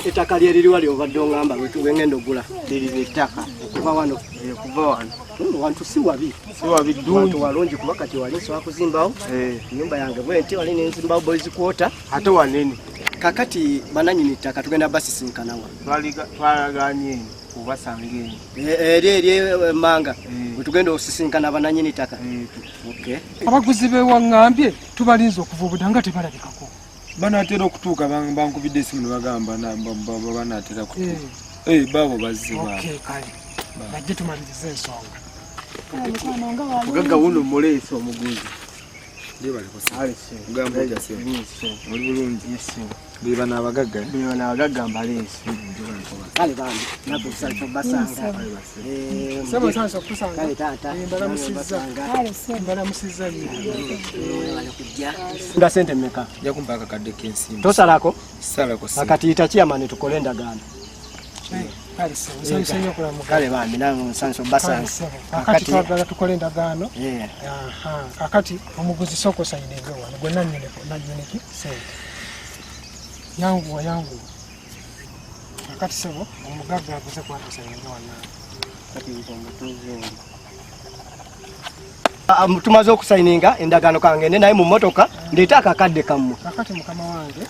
ettaka lyeririwa lyobadde ongamba wengenda ogula liri ettaka okuva wano kuva wano wantu si wabi ddungi walungi kuba kati wali nsobola kuzimbawo ennyumba yange bwenti wali nenzimbawo boys quarter ate wanene kakati bananyini ttaka tugenda basisinkanawa twalaganye kubasanga eno eri manga tugenda osisinkana bananyini ttaka abaguzi bewaŋŋambye tubalinza okuva obudanga tebalabikako banatera okutuuka bankubidde esimu nebagamba banatera kutuuka baabo bazze kale bajje tumaliriza ensonga mugagga wuno muleese omuguzi oli bulungi beba n'abagagga mbaleese kale bambi nabwe kusalisa basanga sebo sanso kusanga kale taata mbalamusizza kujja nga sente mmeka nja kumpa akakadde k'ensimbi tosalako salako akatiita kyamani tukole endagaano kale bambi nange nsanso basanga akati twagala tukole endagaano akati omuguzi soko sayinenge wano gwe nanyiniki sente yangu akati sebo omugagga aguze kwata sayinenge wano tumaze okusayininga endagaano kangende naye mu motoka ndeeta akakadde kammwe akati mukama wange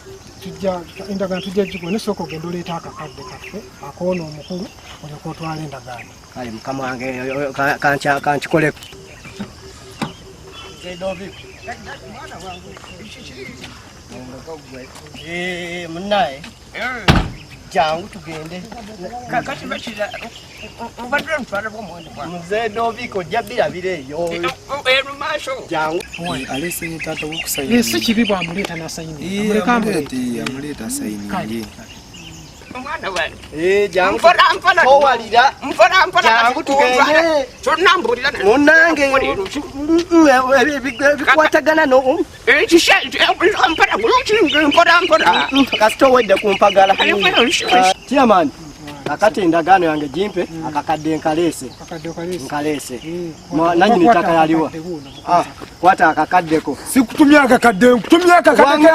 endagaano tujja gigwe nesooka ogenda oleeta akakadde kaffe akoona omukulu olyoka otwala endagaano kale mukama wange kankikoleko munaye jangu tugende kakati bakira obadde ntwala bw'omuwendo gwange muze Doviko ojja birabira eyo eno maaso jangu alese ne taata wokusayina si kibi bwamuleeta n'asayini amuleeta asayininge omwana wange jangu mpona owalira jangu tugende kyonna mbuulira munange bikwatagana mpona kasita owedde ku mpagala tiamani akati endagaano yange gimpe akakadde nkaleese nanyini ttaka yaliwa kwata akakaddeko sikutumya akakadde nkutumya akakadde